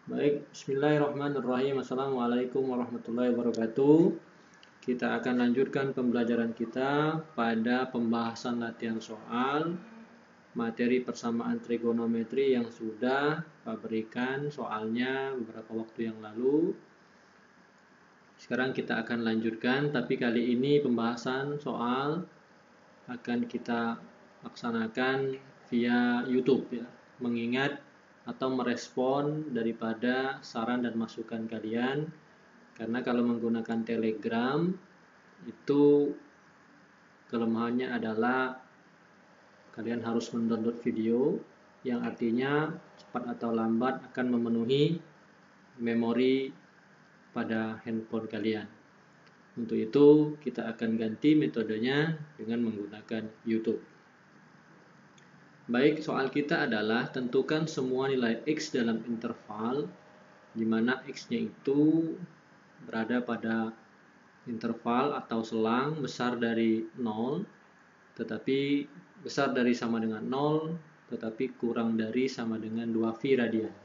Baik, bismillahirrahmanirrahim. Assalamualaikum warahmatullahi wabarakatuh. Kita akan lanjutkan pembelajaran kita pada pembahasan latihan soal materi persamaan trigonometri yang sudah Pak berikan soalnya beberapa waktu yang lalu. Sekarang kita akan lanjutkan, tapi kali ini pembahasan soal akan kita laksanakan via YouTube ya, mengingat atau merespon daripada saran dan masukan kalian, karena kalau menggunakan Telegram itu kelemahannya adalah kalian harus mendownload video yang artinya cepat atau lambat akan memenuhi memori pada handphone kalian. Untuk itu kita akan ganti metodenya dengan menggunakan YouTube. Baik, soal kita adalah tentukan semua nilai X dalam interval di mana X-nya itu berada pada interval atau selang besar dari 0 tetapi besar dari sama dengan 0 tetapi kurang dari sama dengan 2V radian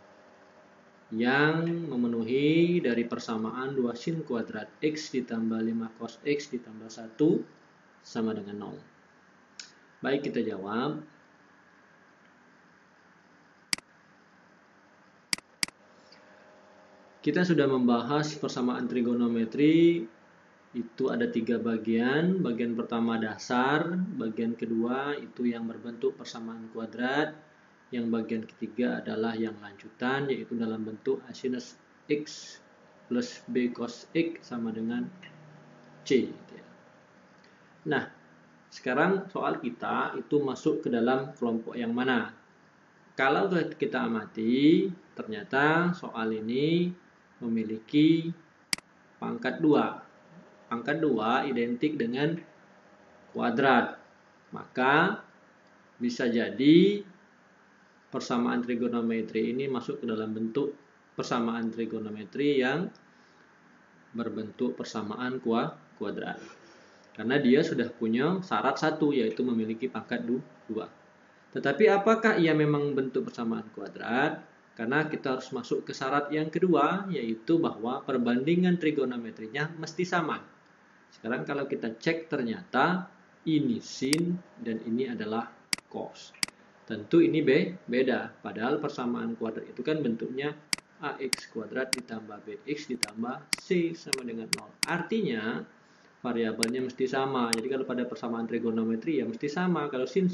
yang memenuhi dari persamaan 2 sin kuadrat X ditambah 5 cos X ditambah 1 sama dengan 0. Baik, kita jawab. Kita sudah membahas persamaan trigonometri, itu ada 3 bagian. Bagian pertama dasar, bagian kedua itu yang berbentuk persamaan kuadrat, yang bagian ketiga adalah yang lanjutan, yaitu dalam bentuk A sinus X plus B cos X sama dengan C. Nah, sekarang soal kita itu masuk ke dalam kelompok yang mana? Kalau kita amati, ternyata soal ini memiliki pangkat 2. Pangkat 2 identik dengan kuadrat. Maka bisa jadi persamaan trigonometri ini masuk ke dalam bentuk persamaan trigonometri yang berbentuk persamaan kuadrat. Karena dia sudah punya syarat 1, yaitu memiliki pangkat 2. Tetapi apakah ia memang bentuk persamaan kuadrat? Karena kita harus masuk ke syarat yang kedua, yaitu bahwa perbandingan trigonometrinya mesti sama. Sekarang kalau kita cek, ternyata ini sin dan ini adalah cos. Tentu ini beda, padahal persamaan kuadrat itu kan bentuknya AX kuadrat ditambah BX ditambah C sama dengan 0. Artinya variabelnya mesti sama. Jadi kalau pada persamaan trigonometri ya mesti sama. Kalau sin,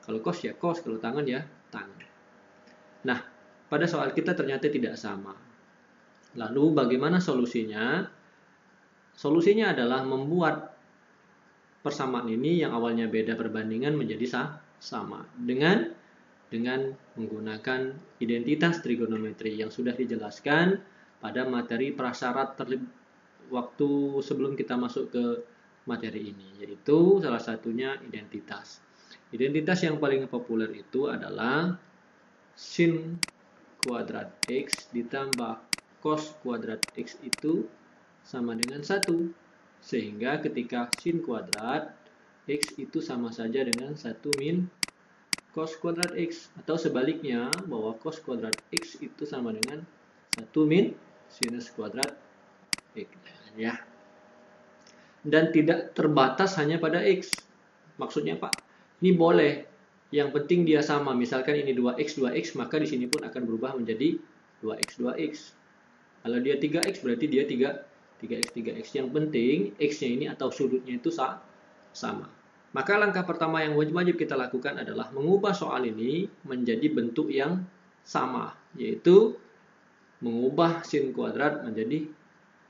kalau cos ya cos, kalau tangan ya tangan. Nah, pada soal kita ternyata tidak sama. Lalu bagaimana solusinya? Solusinya adalah membuat persamaan ini yang awalnya beda perbandingan menjadi sama dengan menggunakan identitas trigonometri yang sudah dijelaskan pada materi prasyarat waktu sebelum kita masuk ke materi ini, yaitu salah satunya identitas. Identitas yang paling populer itu adalah sin kuadrat X ditambah cos kuadrat X itu sama dengan 1. Sehingga ketika sin kuadrat X itu sama saja dengan 1 min cos kuadrat X. Atau sebaliknya, bahwa cos kuadrat X itu sama dengan 1 min sinus kuadrat X. Ya. Dan tidak terbatas hanya pada X. Maksudnya Pak, ini boleh. Yang penting dia sama. Misalkan ini 2x, 2x, maka di sini pun akan berubah menjadi 2x, 2x. Kalau dia 3x, berarti dia 3x, 3x. Yang penting x-nya ini atau sudutnya itu sama. Maka langkah pertama yang wajib kita lakukan adalah mengubah soal ini menjadi bentuk yang sama, yaitu mengubah sin kuadrat menjadi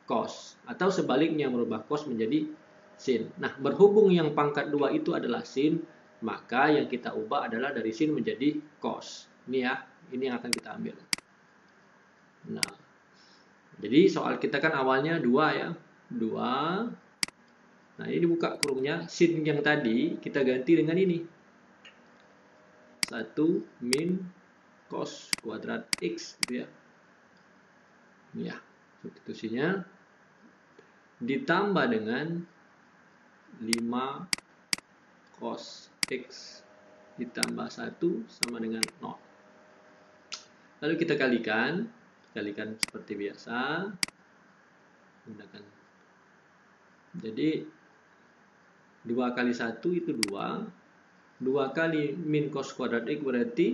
cos. Atau sebaliknya, merubah cos menjadi sin. Nah, berhubung yang pangkat 2 itu adalah sin, maka yang kita ubah adalah dari sin menjadi cos. Ini ya, ini yang akan kita ambil. Nah, jadi soal kita kan awalnya 2 ya. 2. Nah, ini dibuka kurungnya. Sin yang tadi kita ganti dengan ini. 1 min cos kuadrat X gitu ya. Ini ya, substitusinya. Ditambah dengan 5 cos X ditambah 1 sama dengan 0. Lalu kita kalikan. kalikan seperti biasa. Gunakan. Jadi 2 kali 1 itu 2. 2 kali min cos kuadrat X berarti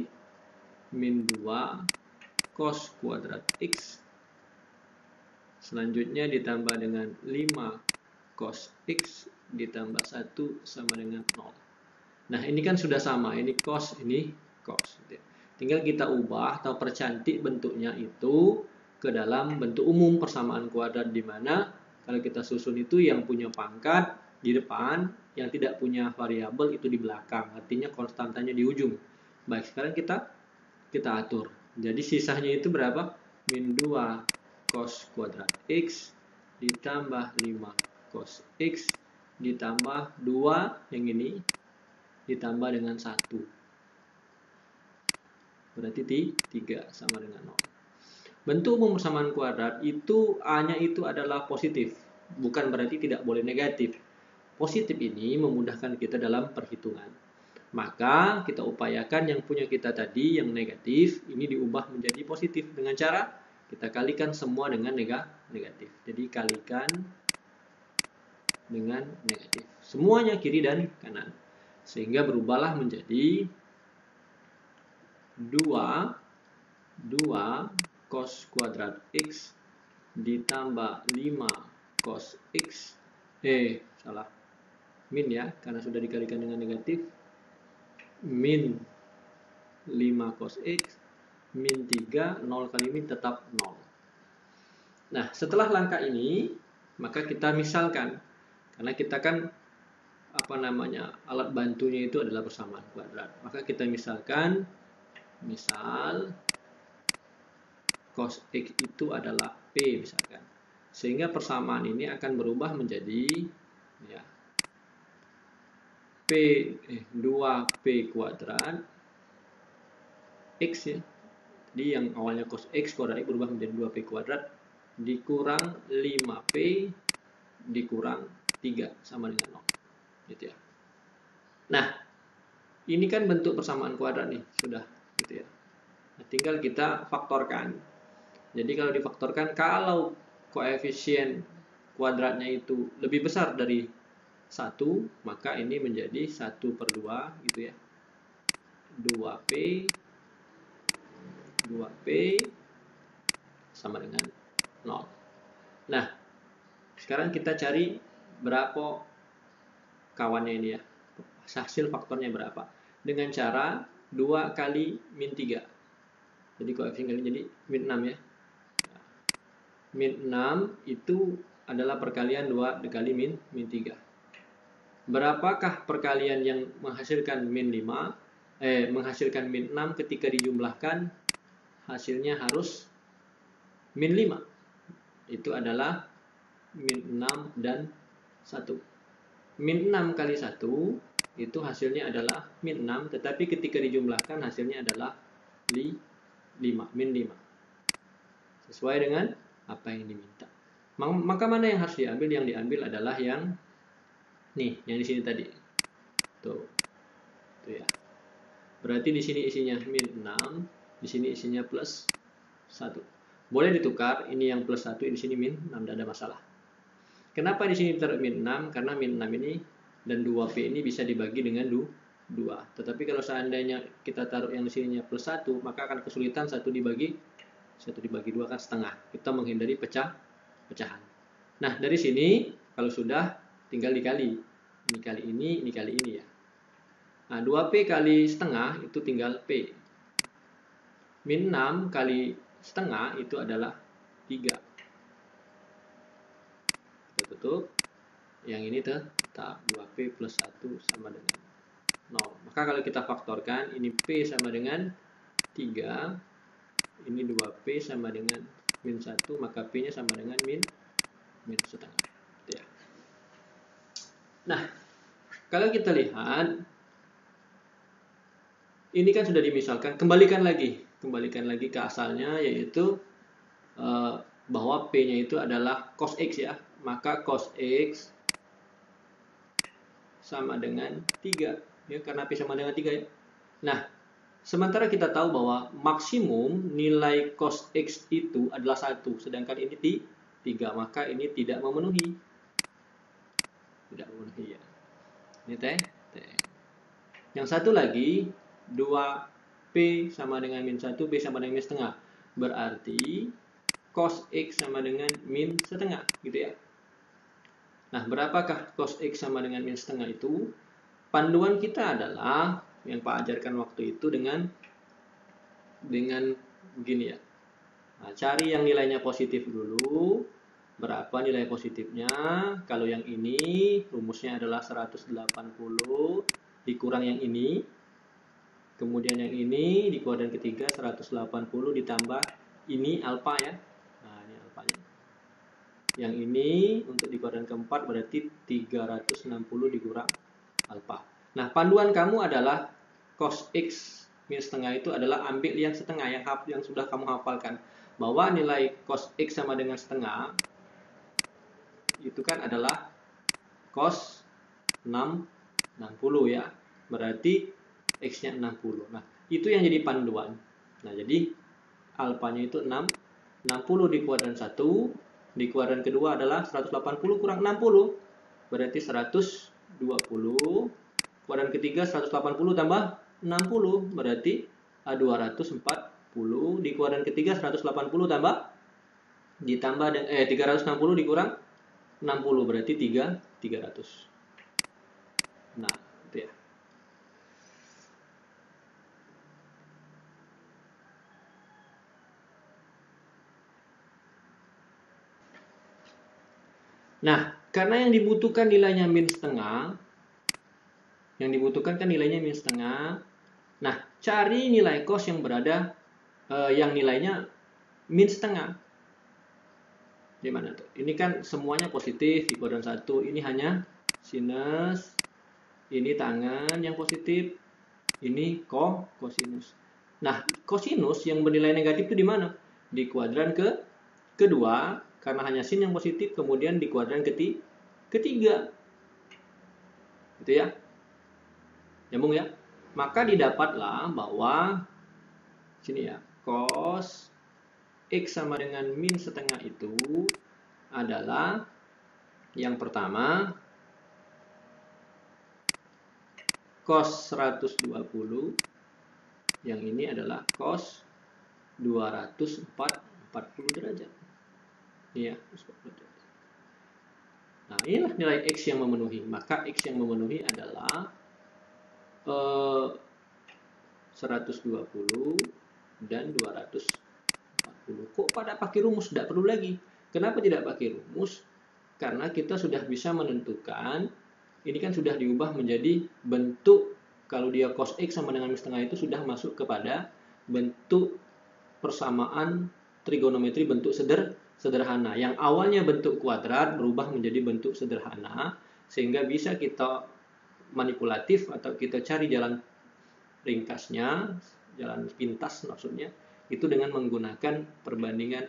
min 2 cos kuadrat X. Selanjutnya ditambah dengan 5 cos X ditambah 1 sama dengan 0. Nah, ini kan sudah sama. Ini cos, ini cos. Tinggal kita ubah atau percantik bentuknya itu ke dalam bentuk umum persamaan kuadrat, di mana kalau kita susun itu yang punya pangkat di depan, yang tidak punya variabel itu di belakang. Artinya konstantanya di ujung. Baik, sekarang kita atur. Jadi sisanya itu berapa? Min 2 cos kuadrat X ditambah 5 cos X ditambah 2 yang ini ditambah dengan 1. Berarti 3 sama dengan 0. Bentuk umum persamaan kuadrat itu A-nya itu adalah positif. Bukan berarti tidak boleh negatif. Positif ini memudahkan kita dalam perhitungan. Maka kita upayakan yang punya kita tadi yang negatif ini diubah menjadi positif dengan cara kita kalikan semua dengan negatif. Jadi kalikan dengan negatif. Semuanya kiri dan kanan. Sehingga berubahlah menjadi 2 cos kuadrat X ditambah 5 cos X. Salah. Min ya, karena sudah dikalikan dengan negatif. Min 5 cos X min 3, 0 kali min tetap 0. Nah, setelah langkah ini, maka kita misalkan. Karena kita kan alat bantunya itu adalah persamaan kuadrat. Maka kita misalkan, misal cos X itu adalah P misalkan. Sehingga persamaan ini akan berubah menjadi ya, 2P kuadrat X ya. Jadi yang awalnya cos X kuadrat X berubah menjadi 2P kuadrat dikurang 5P dikurang 3 sama dengan 0. Gitu ya. Nah, ini kan bentuk persamaan kuadrat nih, sudah gitu ya. Nah, tinggal kita faktorkan. Jadi kalau difaktorkan, kalau koefisien kuadratnya itu lebih besar dari 1, maka ini menjadi 1/2 gitu ya. 2P sama dengan 0. Nah, sekarang kita cari berapa kawannya ini ya. Hasil faktornya berapa? Dengan cara 2 kali min 3. Jadi koefisien kali jadi min 6 ya. Min 6 itu adalah perkalian 2 dikali min 3. Berapakah perkalian yang menghasilkan min 5? Menghasilkan min 6 ketika dijumlahkan hasilnya harus min 5. Itu adalah min 6 dan 1. Min 6 kali 1 itu hasilnya adalah min 6, tetapi ketika dijumlahkan hasilnya adalah 5, min 5. Sesuai dengan apa yang diminta. Maka mana yang harus diambil? Yang diambil adalah yang nih, yang di sini tadi. Tuh ya. Berarti di sini isinya min 6, di sini isinya plus 1. Boleh ditukar, ini yang plus 1, di sini min 6, tidak ada masalah. Kenapa di sini taruh min 6? Karena min 6 ini dan 2P ini bisa dibagi dengan 2. Tetapi kalau seandainya kita taruh yang di sininya plus 1, maka akan kesulitan 1 dibagi 2 kan setengah. Kita menghindari pecahan. Nah, dari sini kalau sudah tinggal dikali. Ini kali ini ya. Nah, 2P kali setengah itu tinggal P. Min 6 kali setengah itu adalah 3. Kita tutup. Yang ini tetap 2P plus 1 sama dengan 0. Maka kalau kita faktorkan, ini P sama dengan 3. Ini 2P sama dengan min 1, maka P-nya sama dengan min setengah. Ya. Nah, kalau kita lihat, ini kan sudah dimisalkan. Kembalikan lagi ke asalnya, yaitu bahwa P-nya itu adalah cos X ya. Maka cos X sama dengan 3. Ya, karena P sama dengan 3 ya. Nah, Sementara kita tahu bahwa maksimum nilai cos X itu adalah 1, sedangkan ini 3, maka ini tidak memenuhi. Tidak memenuhi ya. Ini T. Yang satu lagi, 2P sama dengan min 1, P sama dengan min setengah. Berarti cos X sama dengan min setengah, gitu ya. Nah, berapakah cos X sama dengan min setengah itu? Panduan kita adalah yang Pak ajarkan waktu itu dengan begini ya. Nah, cari yang nilainya positif dulu. Berapa nilai positifnya? Kalau yang ini rumusnya adalah 180 dikurang yang ini. Kemudian yang ini di kuadran ketiga 180 ditambah ini alfa ya. Nah, ini alfanya. Yang ini untuk di kuadran keempat berarti 360 dikurang alfa. Nah, panduan kamu adalah cos X min setengah itu adalah ambil yang setengah yang sudah kamu hafalkan. Bahwa nilai cos X sama dengan setengah itu kan adalah cos 60 ya. Berarti X-nya 60. Nah, itu yang jadi panduan. Nah, jadi alfanya itu 60 di kuadran 1, di kuadran kedua adalah 180 kurang 60. Berarti 120. Kuadran ketiga 180 tambah 60 berarti 240. Di kuadran ketiga 180 ditambah 360 dikurang 60 berarti 300. Nah, itu ya. Nah, karena yang dibutuhkan nilainya min setengah, yang dibutuhkan kan nilainya min setengah. Nah, cari nilai cos yang berada yang nilainya min setengah. Di mana tuh? Ini kan semuanya positif di kuadran 1. Ini hanya sinus. Ini tangan yang positif. Ini kosinus. Nah, kosinus yang bernilai negatif itu di mana? Di kuadran kedua, karena hanya sin yang positif, kemudian di kuadran ketiga. Gitu ya. Nyambung ya? Maka didapatlah bahwa sini ya, cos X sama dengan min setengah itu adalah yang pertama cos 120, yang ini adalah cos 240 derajat. Iya, 40 derajat. Nah, inilah nilai X yang memenuhi. Maka X yang memenuhi adalah 120 dan 240. Kok pada pakai rumus? Tidak perlu lagi. Kenapa tidak pakai rumus? Karena kita sudah bisa menentukan, ini kan sudah diubah menjadi bentuk, kalau dia cos X sama dengan min setengah itu sudah masuk kepada bentuk persamaan trigonometri bentuk sederhana. Yang awalnya bentuk kuadrat berubah menjadi bentuk sederhana, sehingga bisa kita manipulatif atau kita cari jalan ringkasnya, jalan pintas maksudnya, itu dengan menggunakan perbandingan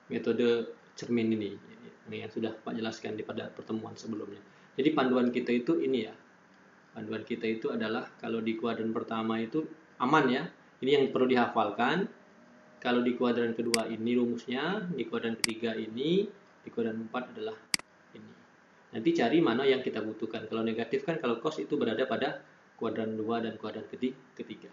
metode cermin ini yang sudah Pak jelaskan pada pertemuan sebelumnya. Jadi panduan kita itu ini ya. Panduan kita itu adalah kalau di kuadran pertama itu aman ya. Ini yang perlu dihafalkan. Kalau di kuadran kedua ini rumusnya, di kuadran ketiga ini, di kuadran 4 adalah ini. Nanti cari mana yang kita butuhkan. Kalau negatif kan kalau cos itu berada pada kuadran 2 dan kuadran ketiga.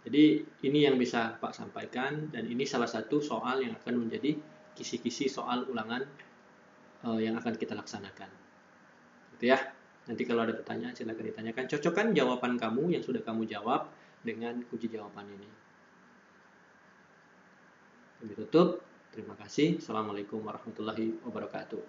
Jadi ini yang bisa Pak sampaikan, dan ini salah satu soal yang akan menjadi kisi-kisi soal ulangan yang akan kita laksanakan. Gitu ya. Nanti kalau ada pertanyaan silakan ditanyakan. Cocokkan jawaban kamu yang sudah kamu jawab dengan kunci jawaban ini. Kami tutup. Terima kasih. Assalamualaikum warahmatullahi wabarakatuh.